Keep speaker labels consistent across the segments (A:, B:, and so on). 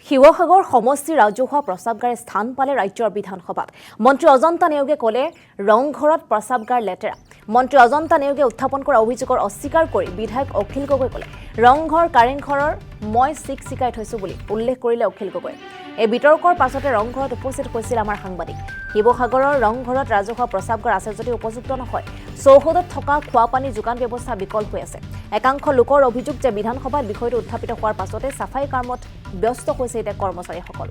A: শিৱসাগৰ সমষ্টি ৰাজহুৱা প্ৰস্ৰাৱগাৰে স্থান পালে ৰাজ্যৰ বিধানসভাত মন্ত্ৰী অজন্তা নেওগে ক'লে ৰংঘৰত প্ৰস্ৰাৱগাৰ লেতেৰা মন্ত্ৰী অজন্তা নেওগে উত্থাপন কৰা অভিযোগৰ অস্বীকাৰ কৰি বিধায়ক অখিল গগৈ ক'লে ৰংঘৰ কাৰেংঘৰৰ মই চিকাই থৈছো বুলি উল্লেখ কৰিলে অখিল গগৈ এই বিতৰ্কৰ পাছতে ৰংঘৰত উপস্থিত হৈছিল আমাৰ সাংবাদিক শিৱসাগৰৰ ৰংঘৰত ৰাজহুৱা প্ৰস্ৰাৱগাৰ আছে যদি উপযুক্ত নহয় চৌহদত থকা খোৱাপানী যোগান ব্যৱস্থা বিকল হৈ আছে একাংশ লোকৰ অভিযোগ যে বিধানসভাত বিষয়টো উত্থাপিত হোৱাৰ পাছতে সাফাই কৰ্মত ব্যস্ত হৈছে এতিয়া কৰ্মচাৰীসকল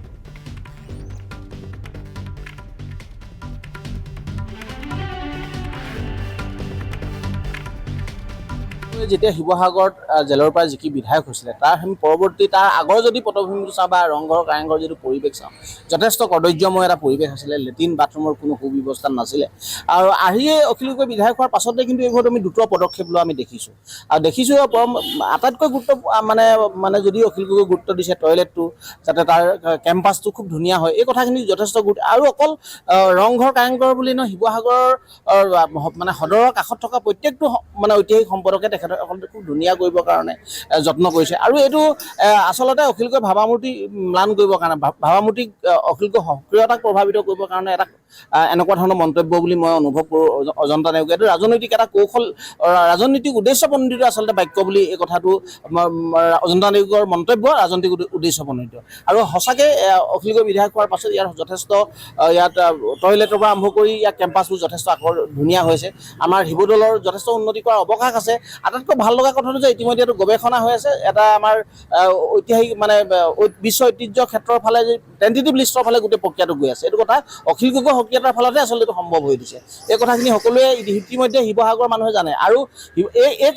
B: যেতিয়া শিৱসাগৰত জেলৰ পৰা যিকি বিধায়ক হৈছিলে তাৰ পৰৱৰ্তী তাৰ আগৰ যদি পটভূমিটো চাওঁ বা ৰংঘৰ কাৰেংঘৰ যদি পৰিৱেশ চাওঁ যথেষ্ট কদৰ্যময় এটা পৰিৱেশ আছিলে লেট্ৰিন বাথৰুমৰ কোনো সুব্যৱস্থা নাছিলে আৰু আহিয়ে অখিল গগৈ বিধায়ক হোৱাৰ পাছতে কিন্তু এইবোৰত আমি দ্ৰুত পদক্ষেপ লোৱা আমি দেখিছোঁ আৰু দেখিছোঁ আটাইতকৈ গুৰুত্ব মানে যদি অখিল গগৈ গুৰুত্ব দিছে টয়লেটটো যাতে তাৰ কেম্পাছটো খুব ধুনীয়া হয় এই কথাখিনি যথেষ্ট গুৰুত্ব আৰু অকল ৰংঘৰ কাৰেংঘৰ বুলি নহয় শিৱসাগৰৰ মানে সদৰৰ কাষত থকা প্ৰত্যেকটো মানে ঐতিহাসিক সম্পদকে খুব ধুনীয়া কৰিবৰ কাৰণে যত্ন কৰিছে আৰু এইটো আচলতে অখিল গগৈ ভাবামূৰ্তি ম্লান কৰিবৰ কাৰণে ভাবামূৰ্তিক অখিল গগৈ সক্ৰিয়তাক প্ৰভাৱিত কৰিবৰ কাৰণে এটা এনেকুৱা ধৰণৰ মন্তব্য বুলি মই অনুভৱ কৰোঁ অজন্তা নেওগে এইটো ৰাজনৈতিক এটা কৌশল ৰাজনৈতিক উদ্দেশ্যপ্ৰণোদিত আচলতে বাক্য বুলি এই কথাটো অজন্তা নেওগৰ মন্তব্য ৰাজনৈতিক উদ্দেশ্যপ্ৰণোদিত আৰু সঁচাকৈ অখিল গগৈ বিধায়ক হোৱাৰ পাছত ইয়াৰ যথেষ্ট ইয়াত টয়লেটৰ পৰা আৰম্ভ কৰি ইয়াৰ কেম্পাছবোৰ যথেষ্ট ধুনীয়া হৈছে আমাৰ শিৱদৌলৰ যথেষ্ট উন্নতি কৰাৰ অৱকাশ আছে আটাইতকৈ ভাল লগা কথাটো যে ইতিমধ্যে এইটো গৱেষণা হৈ আছে এটা আমাৰ ঐতিহাসিক মানে বিশ্ব ঐতিহ্য ক্ষেত্ৰৰ ফালে যে টেণ্টেটিভ লিষ্টৰ ফালে গোটেই প্ৰক্ৰিয়াটো গৈ আছে এইটো কথা অখিল গগৈ সক্ৰিয়তাৰ ফলতে আচলতে এইটো সম্ভৱ হৈ দিছে এই কথাখিনি সকলোৱে ইতিমধ্যে শিৱসাগৰৰ মানুহে জানে আৰু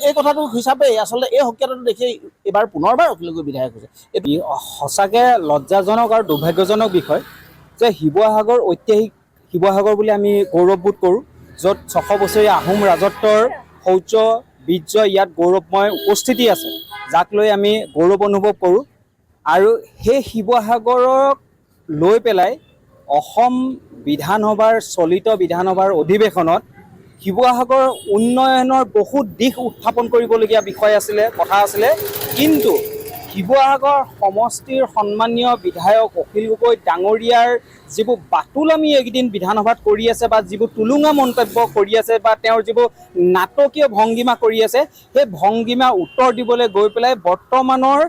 B: এই কথাটো হিচাপে আচলতে এই সক্ৰিয়তাটো দেখি এইবাৰ পুনৰবাৰ অখিল গগৈ বিধায়ক হৈছে এইটো
C: সঁচাকৈ লজ্জাজনক আৰু দুৰ্ভাগ্যজনক বিষয় যে শিৱসাগৰ ঐতিহাসিক শিৱসাগৰ বুলি আমি গৌৰৱবোধ কৰোঁ য'ত 600 বছৰীয়া আহোম ৰাজত্বৰ শৌৰ্য বীৰ্য ইয়াত গৌৰৱময় উপস্থিতি আছে যাক লৈ আমি গৌৰৱ অনুভৱ কৰোঁ আৰু সেই শিৱসাগৰক লৈ পেলাই অসম বিধানসভাৰ চলিত বিধানসভাৰ অধিৱেশনত শিৱসাগৰ উন্নয়নৰ বহুত দিশ উত্থাপন কৰিবলগীয়া বিষয় আছিলে কথা আছিলে কিন্তু শিৱসাগৰ সমষ্টিৰ সন্মানীয় বিধায়ক অখিল গগৈ ডাঙৰীয়াৰ যিবোৰ বাতুল আমি এইকেইদিন বিধানসভাত কৰি আছে বা যিবোৰ টুলুঙা মন্তব্য কৰি আছে বা তেওঁৰ যিবোৰ নাটকীয় ভংগীমা কৰি আছে সেই ভংগীমা উত্তৰ দিবলৈ গৈ পেলাই বৰ্তমানৰ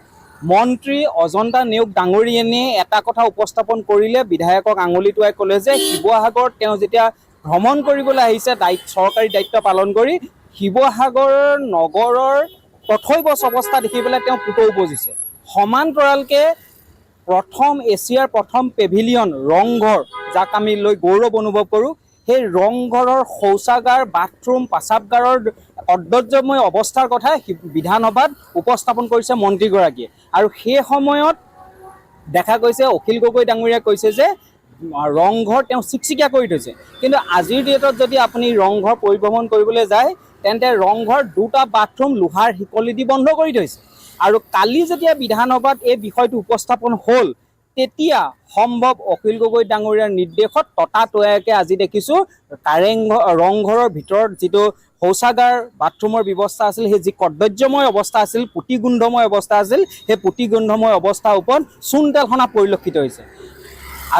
C: মন্ত্ৰী অজন্তা নেওগ ডাঙৰীয়ানে এটা কথা উপস্থাপন কৰিলে বিধায়কক আঙুলি টুৱাই ক'লে যে শিৱসাগৰত তেওঁ যেতিয়া ভ্ৰমণ কৰিবলৈ আহিছে চৰকাৰী দায়িত্ব পালন কৰি শিৱসাগৰ নগৰৰ তথৈবচ অৱস্থা দেখি পেলাই তেওঁ পুতৌ উপজিছে সমান্তৰালকৈ এছিয়াৰ প্ৰথম পেভিলিয়ন ৰংঘৰ যাক আমি লৈ গৌৰৱ অনুভৱ কৰোঁ সেই ৰংঘৰৰ শৌচাগাৰ বাথৰুম প্ৰস্ৰাৱগাৰৰ কদৰ্যময় অৱস্থাৰ কথা বিধানসভাত উপস্থাপন কৰিছে মন্ত্ৰীগৰাকীয়ে আৰু সেই সময়ত দেখা গৈছে অখিল গগৈ ডাঙৰীয়াই কৈছে যে ৰংঘৰ তেওঁ চিকচিকীয়া কৰি থৈছে কিন্তু আজিৰ ডেটত যদি আপুনি ৰংঘৰ পৰিভ্ৰমণ কৰিবলৈ যায় তেন্তে ৰংঘৰ দুটা বাথৰুম লোহাৰ শিকলি দি বন্ধ কৰি থৈছে আৰু কালি যেতিয়া বিধানসভাত এই বিষয়টো উপস্থাপন হ'ল তেতিয়া সম্ভৱ অখিল গগৈ ডাঙৰীয়াৰ নিৰ্দেশত ততাতৈয়াকৈ আজি দেখিছোঁ ৰংঘৰৰ ভিতৰত যিটো শৌচাগাৰ বাথৰুমৰ ব্যৱস্থা আছিল সেই যি কদৰ্যময় অৱস্থা আছিল পুতিগোন্ধময় অৱস্থা আছিল সেই পুতিগোন্ধময় অৱস্থাৰ ওপৰত চূণতেল সনা পৰিলক্ষিত হৈছে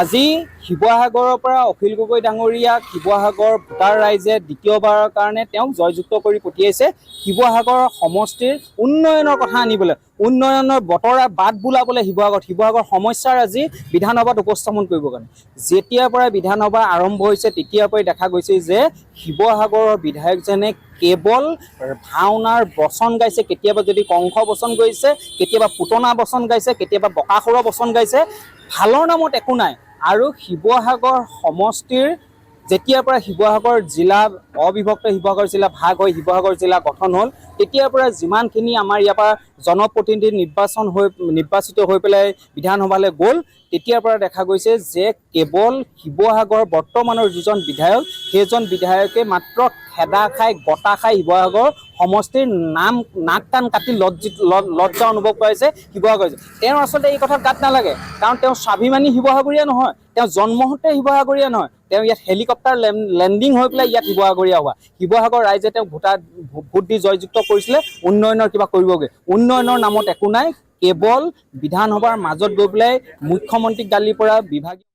C: আজি শিৱসাগৰৰ পৰা অখিল গগৈ ডাঙৰীয়াক শিৱসাগৰ ভোটাৰ ৰাইজে দ্বিতীয়বাৰৰ কাৰণে তেওঁক জয়যুক্ত কৰি পঠিয়াইছে শিৱসাগৰ সমষ্টিৰ উন্নয়নৰ কথা আনিবলৈ উন্নয়নৰ বতৰা বাট বোলাবলৈ শিৱসাগৰ সমস্যাৰ আজি বিধানসভাত উপস্থাপন কৰিবৰ কাৰণে যেতিয়াৰ পৰা বিধানসভা আৰম্ভ হৈছে তেতিয়াৰ পৰাই দেখা গৈছে যে শিৱসাগৰৰ বিধায়কজনে কেৱল ভাওনাৰ বচন গাইছে কেতিয়াবা যদি কংস বচন গাইছে কেতিয়াবা পুতনা বচন গাইছে কেতিয়াবা বকাসুৰৰ বচন গাইছে ভালৰ নামত একো নাই আৰু শিৱসাগৰ সমষ্টিৰ যেতিয়াৰ পৰা শিৱসাগৰ জিলা অবিভক্ত শিৱসাগৰ জিলা ভাগ হৈ শিৱসাগৰ জিলা গঠন হ'ল তেতিয়াৰ পৰা যিমানখিনি আমাৰ ইয়াৰ পৰা জনপ্ৰতিনিধি নিৰ্বাচিত হৈ পেলাই বিধানসভালৈ গ'ল তেতিয়াৰ পৰা দেখা গৈছে যে কেৱল শিৱসাগৰ বৰ্তমানৰ যিজন বিধায়ক সেইজন বিধায়কে মাত্ৰ খেদা খাই গটা খাই শিৱসাগৰ সমষ্টিৰ নাক কাণ কাটি লজ্জা অনুভৱ কৰাইছে শিৱসাগৰ তেওঁ আচলতে এই কথাত গাত নালাগে কাৰণ তেওঁ স্বাভিমানী শিৱসাগৰীয়া নহয় তেওঁ জন্মহতে শিৱসাগৰীয়া নহয় তেওঁ ইয়াত হেলিকপ্টাৰ লেণ্ডিং হৈ পেলাই ইয়াত শিৱসাগৰীয়া হোৱা শিৱসাগৰ ৰাইজে তেওঁক ভোট দি জয়যুক্ত কৰিছিলে উন্নয়নৰ কিবা কৰিবগৈ উন্নয়নৰ নামত একো নাই কেৱল বিধানসভাৰ মাজত গৈ পেলাই মুখ্যমন্ত্ৰীক গালিৰ পৰা বিভাগীয়